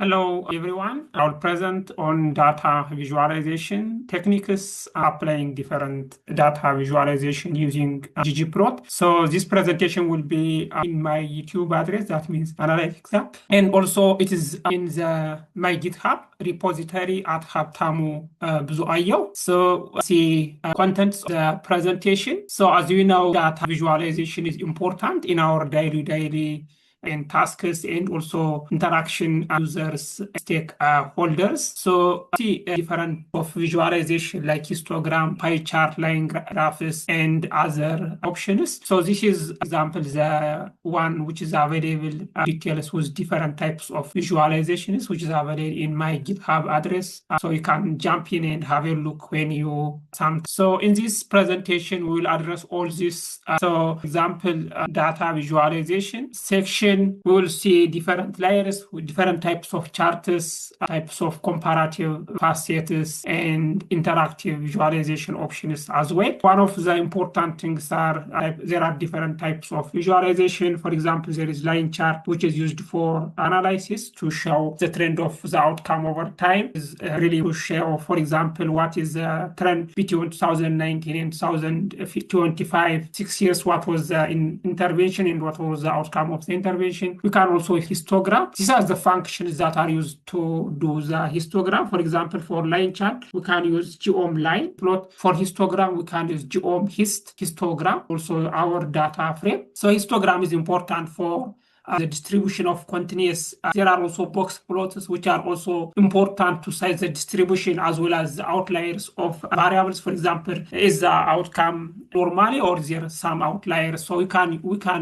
Hello, everyone. I'll present on data visualization techniques, applying different data visualization using ggplot. So this presentation will be in my YouTube address, that means Analytics app. And also it is in my GitHub repository at Heatmaps. So the contents of the presentation. So as you know, data visualization is important in our daily and tasks and also interaction users stakeholders. So see different of visualization like histogram, pie chart, line graphs, and other options. So this is example the one which is available details with different types of visualizations, which is available in my GitHub address. So you can jump in and have a look when you So in this presentation, we will address all this. So example data visualization section. We will see different layers with different types of charts, types of comparative, facets, and interactive visualization options as well. One of the important things are there are different types of visualization. For example, there is line chart, which is used for analysis to show the trend of the outcome over time. Is really to show, for example, what is the trend between 2019 and 2025, 6 years, what was the intervention and what was the outcome of the intervention. We can also histogram. These are the functions that are used to do the histogram. For example, for line chart, we can use geom line plot. For histogram, we can use geom histogram, also our data frame. So histogram is important for the distribution of continuous. There are also box plots, which are also important to size the distribution as well as the outliers of variables. For example, is the outcome normally or there are some outliers? So we can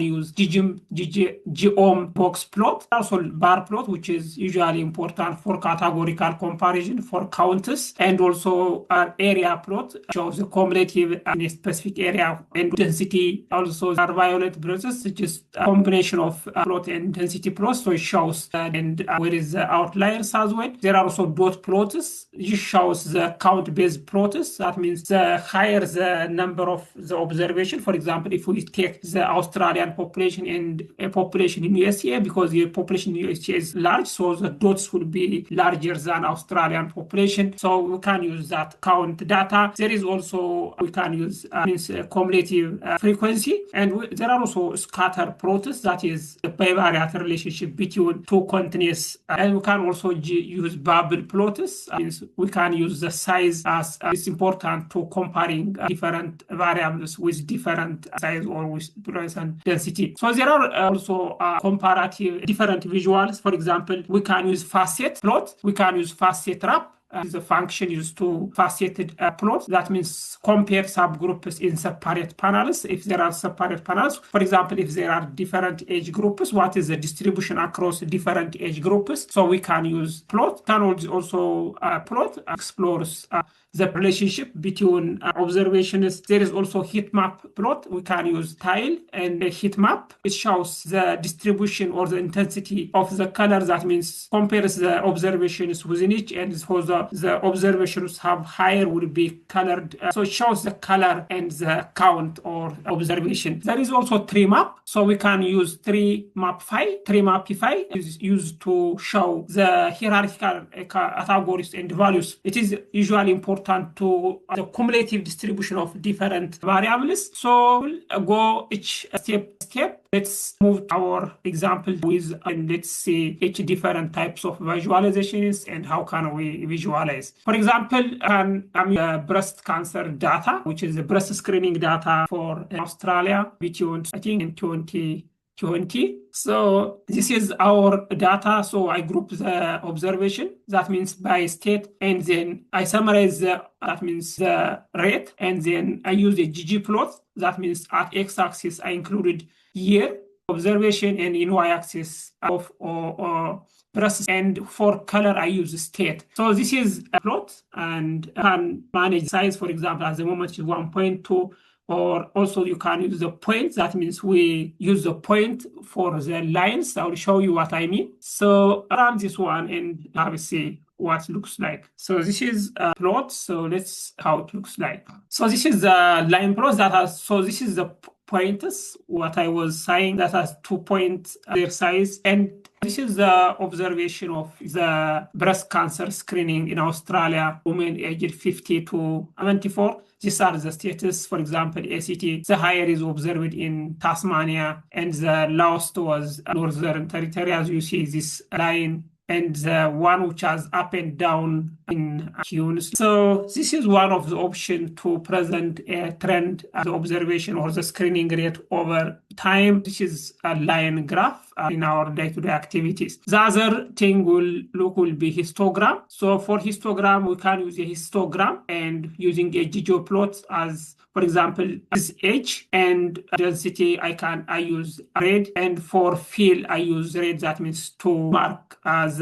use geom box plot, also bar plot, which is usually important for categorical comparison for counts, and also an area plot shows the cumulative in a specific area and density. Also, our violet process, which is a combination of plot and density plot, so it shows and where is the outliers as well. There are also dot plots. It shows the count-based plots. That means the higher the number of the observation. For example, if we take the Australian population and a population in USA, because the population in USA is large, so the dots will be larger than Australian population. So we can use that count data. There is also we can use cumulative frequency, and there are also scatter plots. That is the bivariate relationship between two continuous, and we can also use bubble plots. Means we can use the size as it's important to comparing different variables with different size or with different density. So there are also comparative different visuals. For example, we can use facet plot. We can use facet wrap. Is a function used to faceted plot. That means compare subgroups in separate panels. If there are separate panels, for example, if there are different age groups, what is the distribution across different age groups? So we can use plot. Can also plot explores the relationship between observations. There is also Heatmap plot. We can use tile and a Heatmap. It shows the distribution or the intensity of the color. That means compares the observations within each, and so the observations have higher will be colored. So it shows the color and the count or observation. There is also Treemap. So we can use Treemapify is used to show the hierarchical categories and values. It is usually important to the cumulative distribution of different variables. So we'll go each step. Let's move our example with, and let's see each different types of visualizations and how can we visualize. For example, breast cancer data, which is the breast screening data for Australia between, I think, in 2020. So this is our data. So I group the observation, that means by state, and then I summarize that means the rate, and then I use the ggplot. That means at x-axis I included year observation, and in y-axis of breast, and for color I use state. So this is a plot, and can manage size. For example, at the moment is 1.2. Or also you can use the point. That means we use the point for the lines. I will show you what I mean. So run this one and have a see what it looks like. So this is a plot. So let's how it looks like. So this is the line plot that has, so this is the pointers, what I was saying, that has 2 points their size. And this is the observation of the breast cancer screening in Australia, women aged 50 to 74. These are the status, for example, ACT. The higher is observed in Tasmania, and the lowest was Northern Territory, as you see this line, and the one which has up and down in Queens. So this is one of the options to present a trend, the observation or the screening rate over time. This is a line graph in our day-to-day activities. The other thing will be histogram. So for histogram, we can use a histogram and using a ggplot as, for example, this age and density, I use red, and for fill I use red. That means to mark as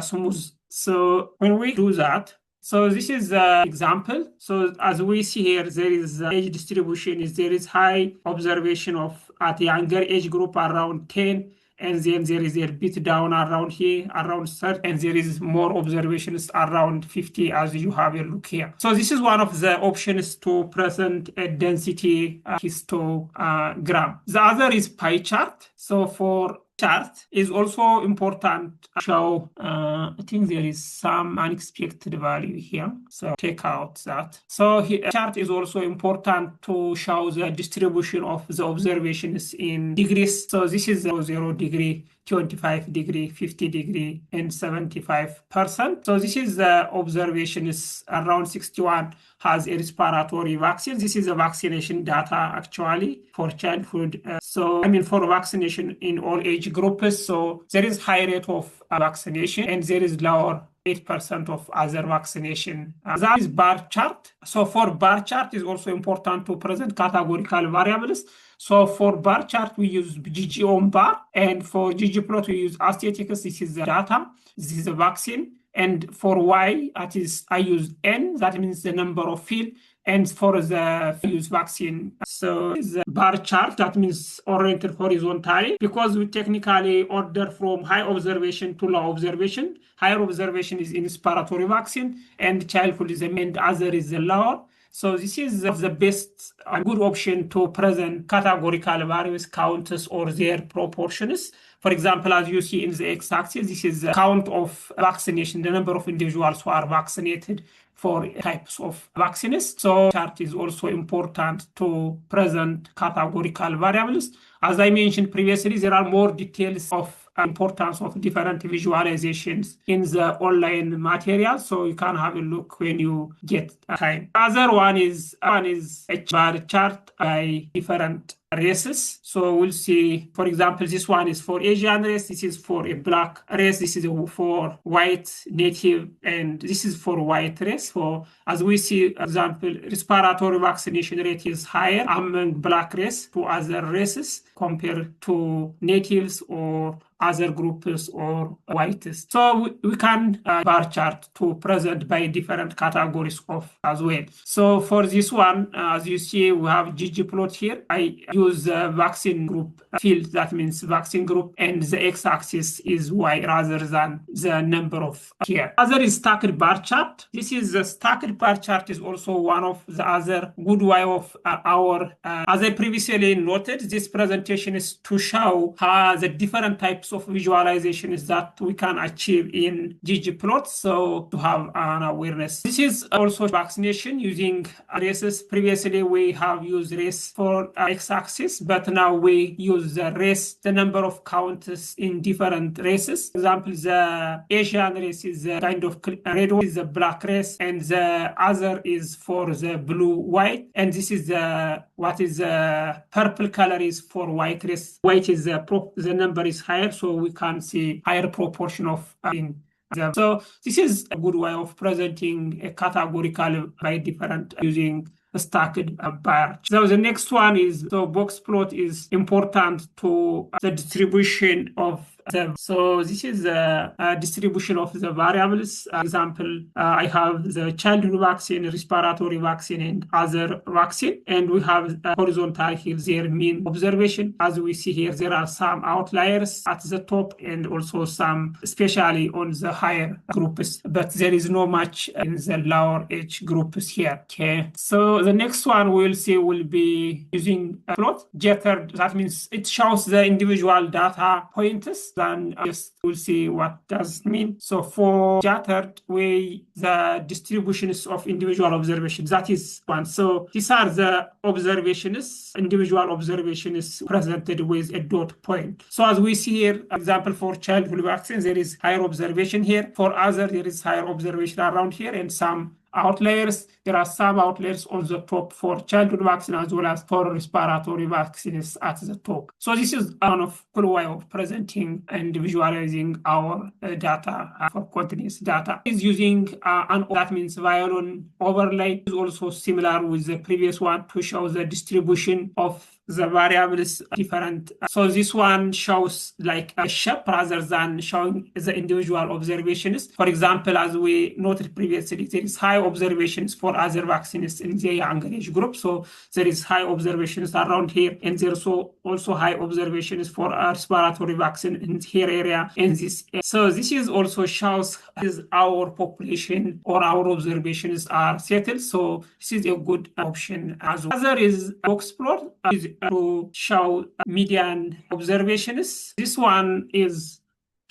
smooth. So when we do that, so this is the example. So as we see here, there is age distribution there is high observation of at younger age group around 10. And then there is a bit down around here, around 30, and there is more observations around 50 as you have a look here. So this is one of the options to present a density histogram. The other is pie chart. So for chart is also important to show, I think there is some unexpected value here. So take out that. So here, chart is also important to show the distribution of the observations in degrees. So this is 0 degree, 25 degree, 50 degree, and 75%. So this is the observation is around 61 has a respiratory vaccine. This is a vaccination data actually for childhood. For vaccination in all age groups. So there is high rate of vaccination and there is lower 8% of other vaccination. That is bar chart. So for bar chart is also important to present categorical variables. So for bar chart, we use GG on bar, and for ggplot, we use aesthetics. This is the data. This is the vaccine. And for Y, I use N. That means the number of field. And for the use vaccine. So it's a bar chart, that means oriented horizontally, because we technically order from high observation to low observation. Higher observation is in respiratory vaccine, and childhood is the main, other is the lower. So this is the best, good option to present categorical values, counts, or their proportions. For example, as you see in the x-axis, this is the count of vaccination, the number of individuals who are vaccinated for types of vaccines. So chart is also important to present categorical variables. As I mentioned previously, there are more details of importance of different visualizations in the online material, so you can have a look when you get time. Other one is a bar chart by different races. So we'll see, for example, this one is for Asian race, this is for a black race, this is for white native, and this is for white race. So as we see, for example, respiratory vaccination rate is higher among black race to other races compared to natives or other groups or whites. So we can bar chart to present by different categories of as well. So for this one, as you see, we have ggplot here. I use the vaccine group field, that means vaccine group, and the x-axis is Y rather than the number of here. Other is stacked bar chart. This is the stacked bar chart is also one of the other good way of our, as I previously noted, this presentation is to show how the different types of visualizations that we can achieve in ggplot, so to have an awareness. This is also vaccination using races. Previously, we have used race for x-axis, but now we use the race, the number of counts in different races. For example, the Asian race is the kind of red one, is the black race, and the other is for the blue-white, and this is the what is the purple color is for white race. White is the number is higher, so we can see higher proportion of in them. So this is a good way of presenting a categorical by different using a stacked bar. So the next one is, so Boxplot is important to the distribution of them. So this is the distribution of the variables. Example, I have the childhood vaccine, respiratory vaccine, and other vaccine. And we have horizontal here, their mean observation. As we see here, there are some outliers at the top and also some, especially on the higher groups, but there is no much in the lower age groups here. Okay. So the next one we'll see will be using a plot. Jettered, that means it shows the individual data points. Then just we'll see what does it mean. So for jettered way, the distributions of individual observations, that is one. So these are the observations, individual observations presented with a dot point. So as we see here, example for childhood vaccines, there is higher observation here. For other, there is higher observation around here and some outliers. There are some outliers on the top for childhood vaccine as well as for respiratory vaccines at the top. So this is one of cool way of presenting and visualizing our data for continuous data. Is using that means Violin overlay is also similar with the previous one to show the distribution of the variables different. So this one shows like a shape rather than showing the individual observations. For example, as we noted previously, there is high observations for other vaccines in the younger age group. So there is high observations around here, and there's also high observations for a respiratory vaccine in here area in this. So this is also shows is our population or our observations are settled. So this is a good option as well. Other is Boxplot is to show median observations. This one is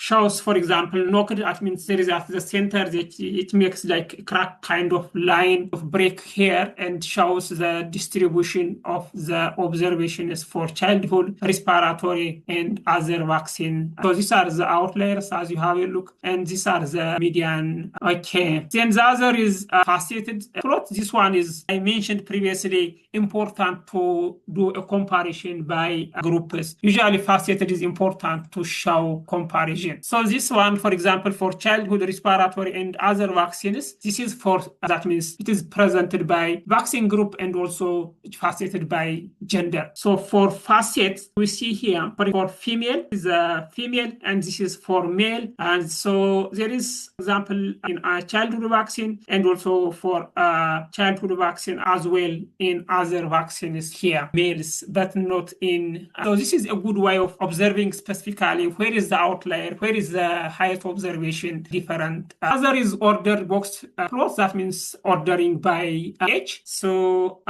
shows, for example, knocked, that means there is at the center that it makes like a crack kind of line of break here and shows the distribution of the observations for childhood, respiratory, and other vaccine. So these are the outliers as you have a look, and these are the median. Okay. Then the other is faceted plot. This one is, I mentioned previously, important to do a comparison by groups. Usually faceted is important to show comparison. So this one, for example, for childhood, respiratory, and other vaccines, this is for, that means it is presented by vaccine group and also faceted by gender. So for facets, we see here, for female is a female, and this is for male. And so there is example in a childhood vaccine and also for a childhood vaccine as well in other vaccines here, males, but not in. So this is a good way of observing specifically where is the outlier, where is the highest observation different. Other is ordered box plot, that means ordering by age. So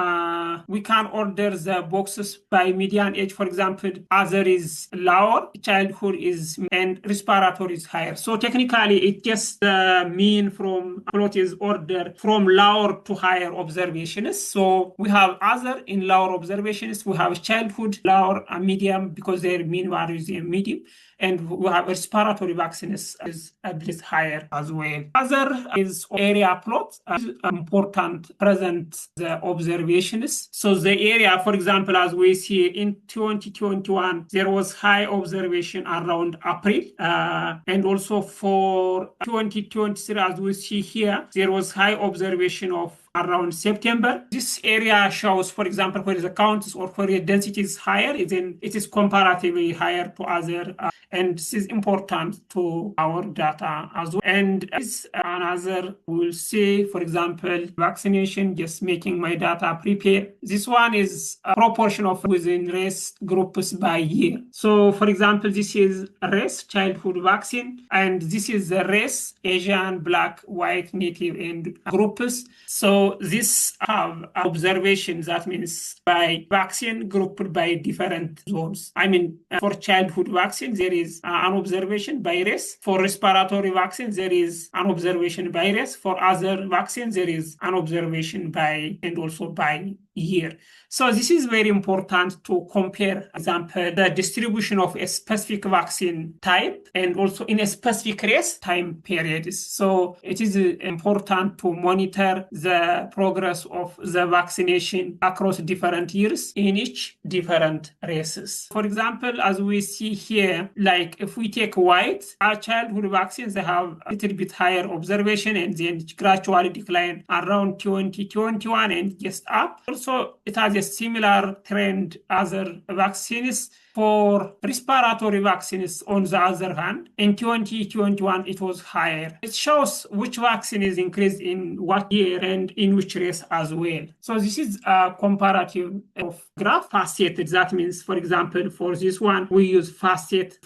we can order the boxes by median age, for example. Other is lower, childhood is, and respiratory is higher. So technically it just the mean from plot is ordered from lower to higher observations. So we have other in lower observations, we have childhood, lower, and medium, because their mean value is medium. And we have respiratory vaccines is a bit higher as well. Other is area plot, important present the observations. So the area, for example, as we see in 2021, there was high observation around April. And also for 2023, as we see here, there was high observation of around September. This area shows, for example, where the counts or where the density is higher, then it is comparatively higher to other, and this is important to our data as well. And this another, we'll see, for example, vaccination, just making my data prepare. This one is a proportion of within race groups by year. So, for example, this is race, childhood vaccine, and this is the race, Asian, Black, White, Native, and groups. So this have observations, that means by vaccine grouped by different zones. I mean, for childhood vaccine, there is an observation by race. For respiratory vaccines, there is an observation by race. For other vaccines, there is an observation by, and also by year. So this is very important to compare, for example, the distribution of a specific vaccine type and also in a specific race time periods. So it is important to monitor the progress of the vaccination across different years in each different races. For example, as we see here, like if we take white, our childhood vaccines, they have a little bit higher observation and then gradually decline around 2021 and just up. Also also it has a similar trend other vaccines. For respiratory vaccines, on the other hand, in 2021, it was higher. It shows which vaccine is increased in what year and in which race as well. So this is a comparative of graph faceted. That means, for example, for this one, we use facet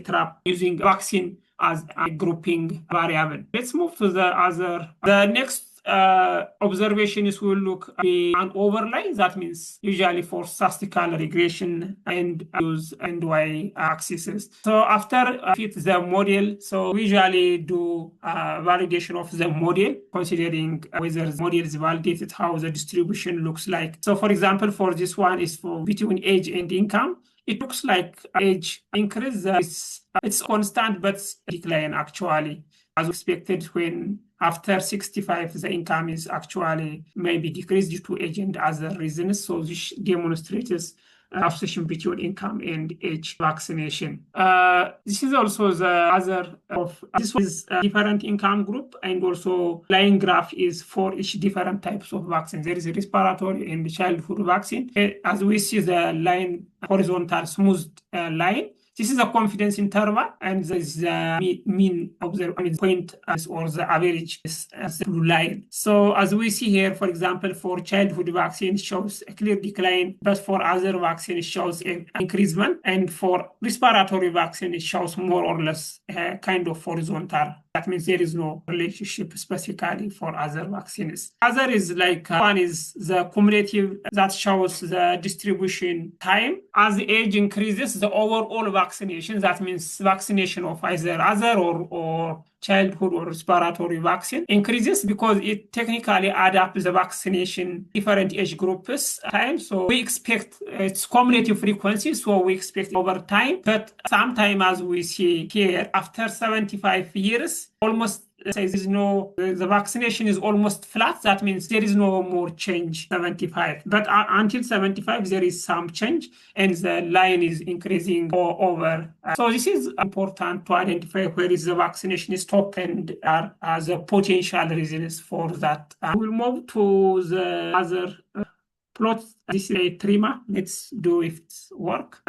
wrap using vaccine as a grouping variable. Let's move to the next observations will look at an overlay. That means usually for statistical regression and use and y axes. So after fit the model, so we usually do validation of the model, considering whether the model is validated, how the distribution looks like. So for example, for this one is for between age and income. It looks like age increase. It's constant but decline actually, as expected when after 65, the income is actually maybe decreased due to age and other reasons. So this demonstrates association between income and age vaccination. This is also the other of this is a different income group, and also line graph is for each different types of vaccine. There is a respiratory and childhood vaccine. As we see the line horizontal smooth line. This is a confidence interval, and this is the mean point or the average is the blue line. So as we see here, for example, for childhood vaccine shows a clear decline, but for other vaccine it shows an increasement, and for respiratory vaccine it shows more or less a kind of horizontal. That means there is no relationship specifically for other vaccines. Other is like one is the cumulative that shows the distribution time. As the age increases, the overall vaccination, that means vaccination of either other or childhood or respiratory vaccine increases because it technically adapts the vaccination different age groups time. So we expect its cumulative frequency, so we expect over time. But sometimes, as we see here, after 75 years, almost says the vaccination is almost flat. That means there is no more change 75. But until 75, there is some change, and the line is increasing over. So this is important to identify where is the vaccination stop and are the potential reasons for that. We'll move to the other plot. This is a Treemap. Let's do its work.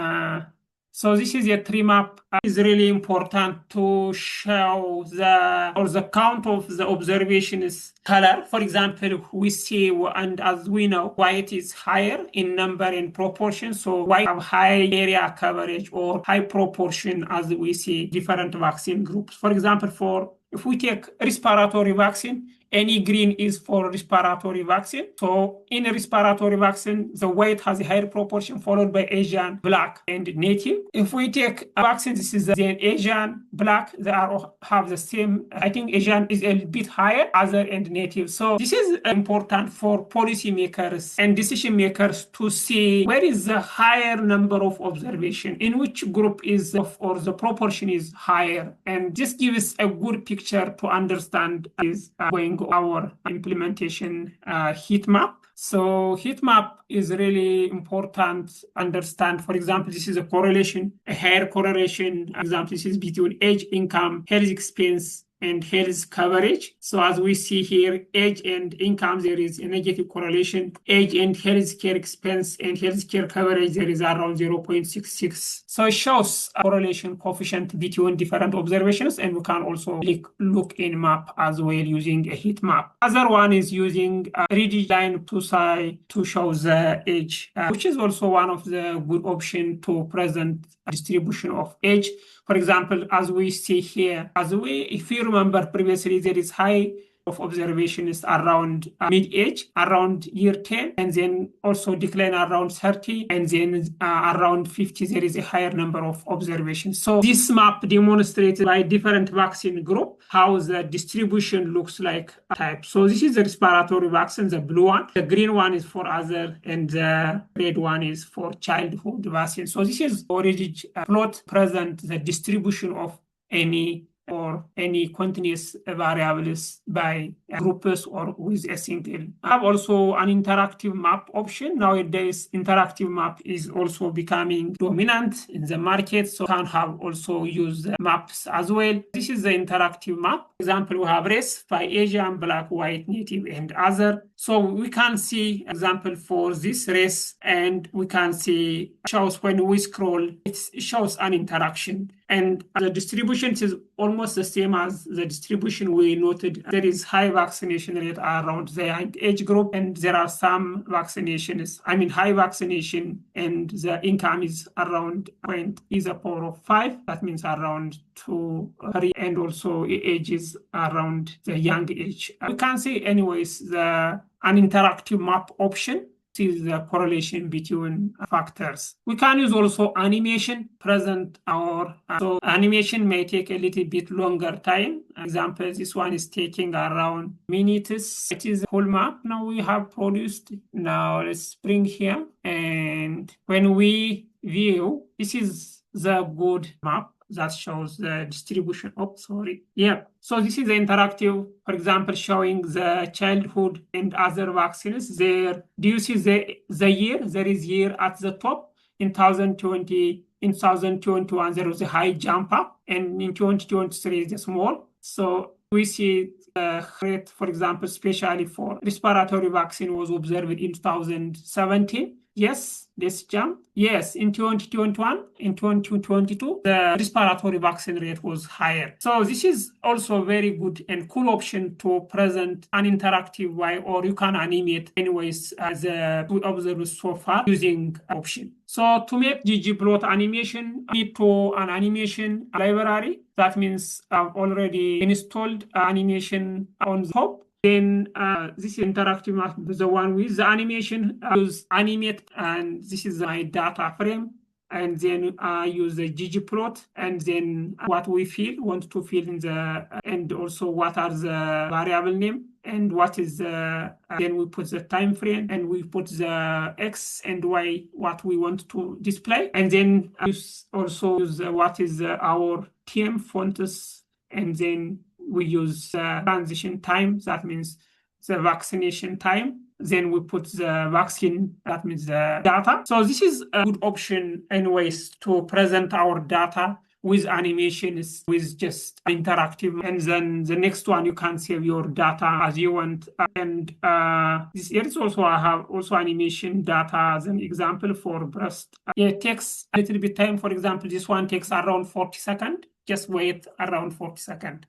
So this is a Treemap. It's really important to show the count of the observations color. For example, we see, and as we know, white is higher in number and proportion. So white have high area coverage or high proportion as we see different vaccine groups. For example, if we take respiratory vaccine, any green is for respiratory vaccine. So in a respiratory vaccine, the white has a higher proportion followed by Asian, Black, and Native. If we take a vaccine, this is then Asian, Black, they have the same. I think Asian is a bit higher, other and Native. So this is important for policymakers and decision makers to see where is the higher number of observation, in which group is or the proportion is higher. And this gives a good picture to understand is going our implementation Heatmap. So Heatmap is really important to understand. For example, this is a correlation, a higher correlation. For example, this is between age, income, health expense, and health coverage. So as we see here, age and income, there is a negative correlation. Age and healthcare expense and healthcare coverage, there is around 0.66. So it shows a correlation coefficient between different observations, and we can also look in map as well using a heat map. Other one is using a Ridgeline to show the age, which is also one of the good option to present a distribution of age. For example, as we see here, if you remember previously, there is high of observations around mid-age, around year 10, and then also decline around 30, and then around 50, there is a higher number of observations. So this map demonstrates by different vaccine group how the distribution looks like type. So this is the respiratory vaccine, the blue one. The green one is for other, and the red one is for childhood vaccine. So this is already plot present the distribution of any or any continuous variables by groups or with a single. I have also an interactive map option. Nowadays, interactive map is also becoming dominant in the market, so you can have also use maps as well. This is the interactive map. For example, we have race by Asian, Black, White, Native, and other. So we can see example for this race, and we can see shows when we scroll, it shows an interaction. And the distribution is almost the same as the distribution we noted. There is high vaccination rate around the age group, and there are some vaccinations, high vaccination, and the income is around 0.5. That means around 2, 3, and also ages around the young age. We can see anyways an interactive map option. This is the correlation between factors. We can use also animation present so animation may take a little bit longer time. Example, this one is taking around minutes. It is a whole map now we have produced. Now let's bring here, and when we view, this is the good map that shows the distribution. So this is the interactive, for example, showing the childhood and other vaccines. There, do you see the year? There is year at the top. In 2020, in 2021, there was a high jump up, and in 2023, it's small. So we see the rate, for example, especially for respiratory vaccine was observed in 2017. Yes, this jump. Yes, in 2021, in 2022, the respiratory vaccine rate was higher. So this is also a very good and cool option to present an interactive way, or you can animate anyways as we observed so far using option. So to make ggplot animation, I need to an animation library. That means I've already installed animation on the top. Then this is interactive map, the one with the animation. I use animate, and this is my data frame. And then I use the ggplot, and then what we want to fill in the, and also what are the variable name, and what is the, then we put the time frame, and we put the X and Y, what we want to display. And then I also use what is our TM fonts, and then we use transition time, that means the vaccination time. Then we put the vaccine, that means the data. So this is a good option anyways to present our data with animations, with just interactive. And then the next one, you can save your data as you want. And this here is also, I have also animation data as an example for breast. It takes a little bit time. For example, this one takes around 40 seconds. Just wait around 40 seconds.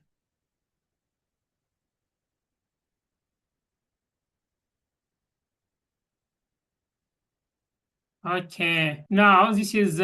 Okay, now this is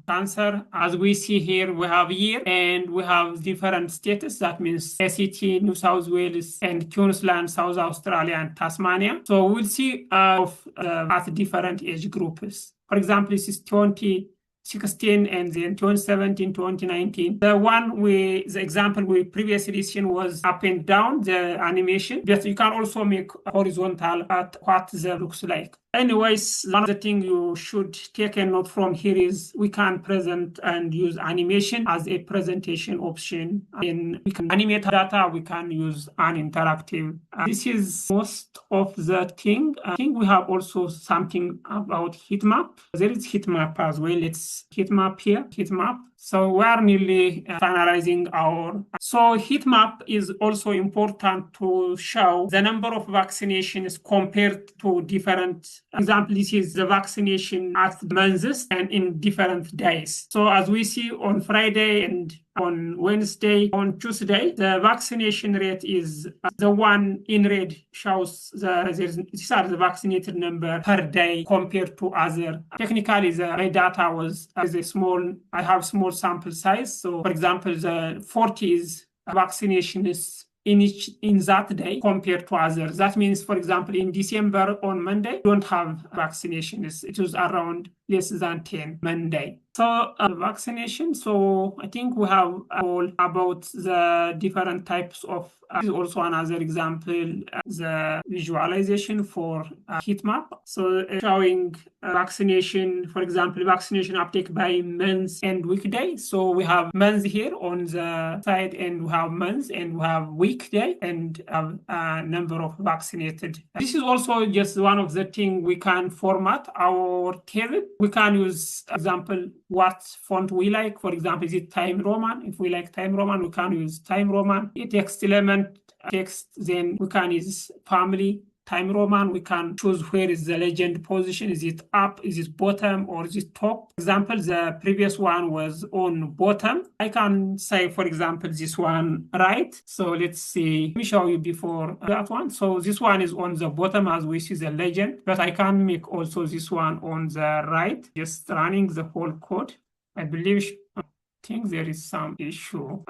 cancer. As we see here, we have year and we have different status. That means ACT, New South Wales, and Queensland, South Australia, and Tasmania. So we'll see at different age groups. For example, this is 2016 and then 2017, 2019. The example we previously seen was up and down, the animation. But you can also make horizontal at what that looks like. Anyways, one of the things you should take a note from here is we can present and use animation as a presentation option. And we can animate data, we can use an interactive. This is most of the thing. I think we have also something about Heatmap. There is Heatmap as well. It's Heatmap here, Heatmap. So we are nearly finalizing our. So Heatmap is also important to show the number of vaccinations compared to different. Example, this is the vaccination at months and in different days. So as we see on Friday and on Wednesday, on Tuesday, the vaccination rate is the one in red shows these are the vaccinated number per day compared to other. Technically, my data is a small. I have small sample size. So, for example, the 40 is vaccination is in that day compared to others. That means, for example, in December on Monday, don't have vaccinations. It was around less than 10 Monday. So vaccination. So I think we have all about the different types of. This is also another example, the visualization for heat map. So showing vaccination, for example, vaccination uptake by months and weekday. So we have months here on the side, and we have months, and we have weekday, and a number of vaccinated. This is also just one of the things we can format our table. We can use, example, what font we like. For example, is it Time Roman? If we like Time Roman, we can use Time Roman. A text element, text, then we can use family, Time Roman. We can choose where is the legend position. Is it up? Is it bottom? Or is it top? For example, the previous one was on bottom. I can say, for example, this one right. So let's see. Let me show you before that one. So this one is on the bottom as we see the legend, but I can make also this one on the right, just running the whole code. I believe, I think there is some issue.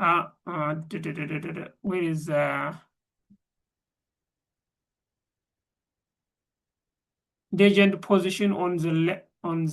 Where is the legend position on the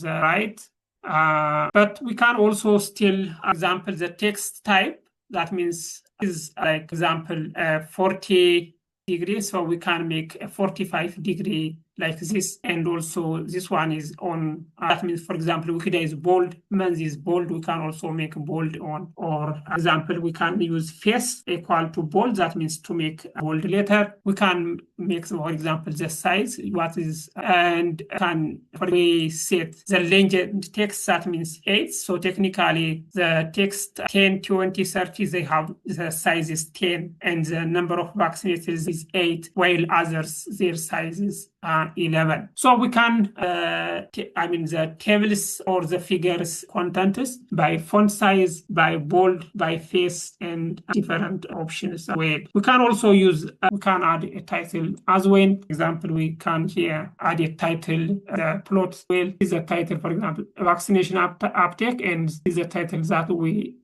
right? But we can also still example the text type. That means is like example 40 degrees. So we can make a 45 degree like this, and also this one is on. That means, for example, weekday is bold, month is bold. We can also make bold on, or example, we can use face equal to bold. That means to make a bold letter. We can make, for example, the size, what is, and can we set the legend text. That means 8. So technically, the text 10, 20, 30, they have the size is 10, and the number of vaccinated is 8, while others their size is 11. So we can, the tables or the figures contents by font size, by bold, by face, and different options. We can also use, we can add a title as well. For example, we can here add a title, the plot. Well, this is a title, for example, vaccination uptake, and this is a title that we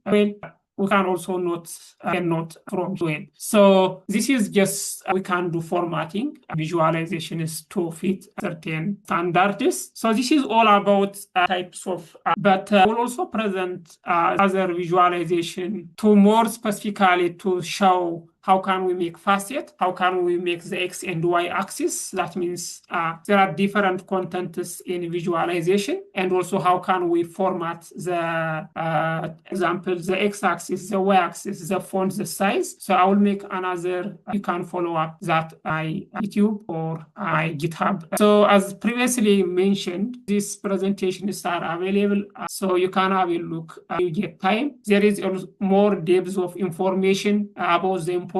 can also note from well. So this is just, we can do formatting. Visualization is to fit certain standards. So this is all about types of, but we'll also present other visualization to more specifically to show how can we make facet? How can we make the X and Y axis? That means there are different contents in visualization, and also how can we format the example, the X axis, the Y axis, the font, the size. So I will make another, you can follow up that on YouTube or on GitHub. So as previously mentioned, this presentation is available, so you can have a look. You get time. There is more depth of information about the importance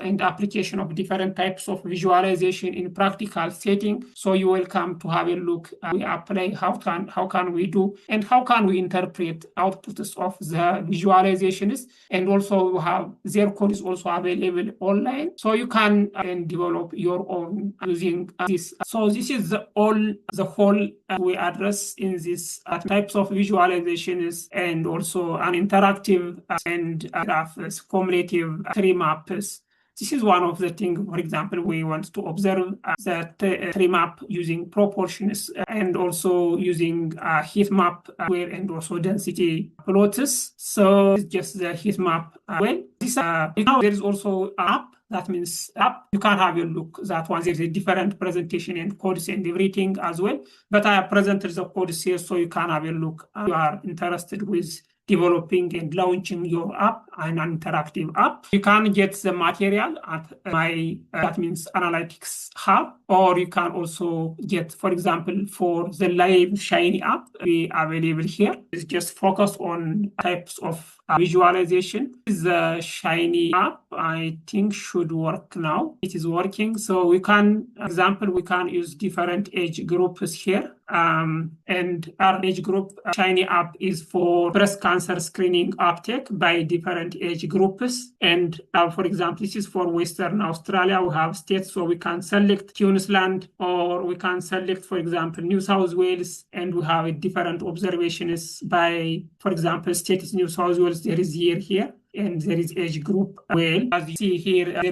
and application of different types of visualization in practical setting. So you're welcome to have a look. We apply how can we do, and how can we interpret outputs of the visualizations, and also have their code is also available online, so you can develop your own using this. So this is the whole we address in this types of visualizations, and also an interactive and graphs, cumulative Treemaps. This is one of the things, for example, we want to observe the Treemap using proportions, and also using Heatmap and also density plots. So it's just the Heatmap. Now there is also an app. That means app, you can have a look. That one, there's a different presentation and codes and everything as well. But I have presented the codes here, so you can have a look. You are interested with developing and launching your app, an interactive app. You can get the material at my, that means Analytics Hub, or you can also get, for example, for the live Shiny app, we are available here. It's just focused on types of visualization. This is the Shiny app, I think should work now. It is working. So we can, example, we can use different age groups here. And our age group Shiny app is for breast cancer screening uptake by different age groups. And for example, this is for Western Australia. We have states, so we can select Queensland, or we can select, for example, New South Wales, and we have different observations by, for example, state is New South Wales. There is year here, and there is age group. Well, as you see here,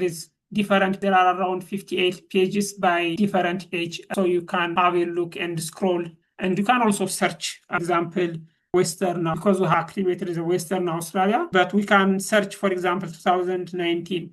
there are around 58 pages by different age. So you can have a look and scroll, and you can also search, for example, Western, because we have activated the Western Australia, but we can search, for example, 2019.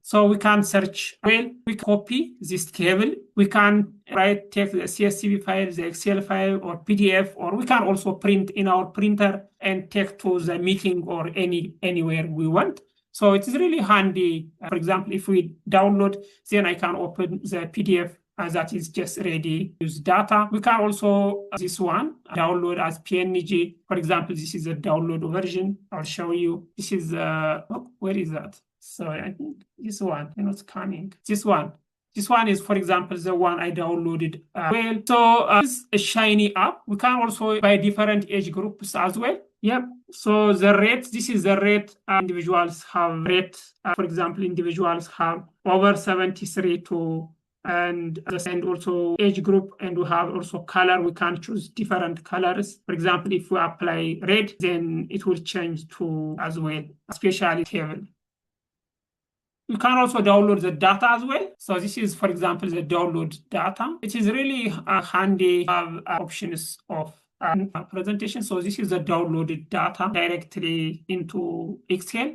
So we can search. Well, we copy this table. We can take the CSV file, the Excel file, or PDF, or we can also print in our printer and take to the meeting or anywhere we want. So it's really handy. For example, if we download, then I can open the PDF that is just ready to use data. We can also, this one, download as PNG. For example, this is a download version. I'll show you. This is, where is that? So I think this one, it's coming. This one is, for example, the one I downloaded. So this is a Shiny app. We can also buy different age groups as well. Yep. So the rate, this is the rate individuals have rate. For example, individuals have over 73 to and also age group, and we have also color. We can choose different colors. For example, if we apply red, then it will change to as well, especially table. You can also download the data as well. So this is, for example, the download data. It is really handy to have options of presentation. So this is the downloaded data directly into Excel.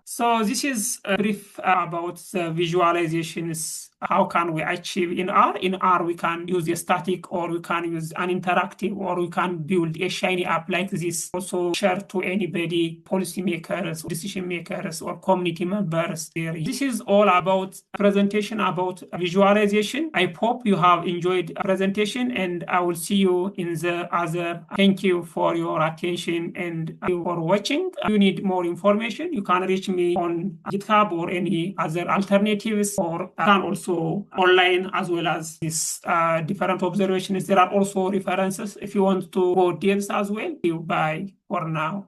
So this is a brief about the visualizations. How can we achieve in R? In R, we can use a static, or we can use an interactive, or we can build a Shiny app like this. Also share to anybody, policymakers, decision makers, or community members. This is all about presentation, about visualization. I hope you have enjoyed the presentation, and I will see you in the other. Thank you for your attention and for watching. If you need more information, you can reach me on GitHub or any other alternatives, or can also online, as well as this different observations. There are also references if you want to go depth as well. Bye for now.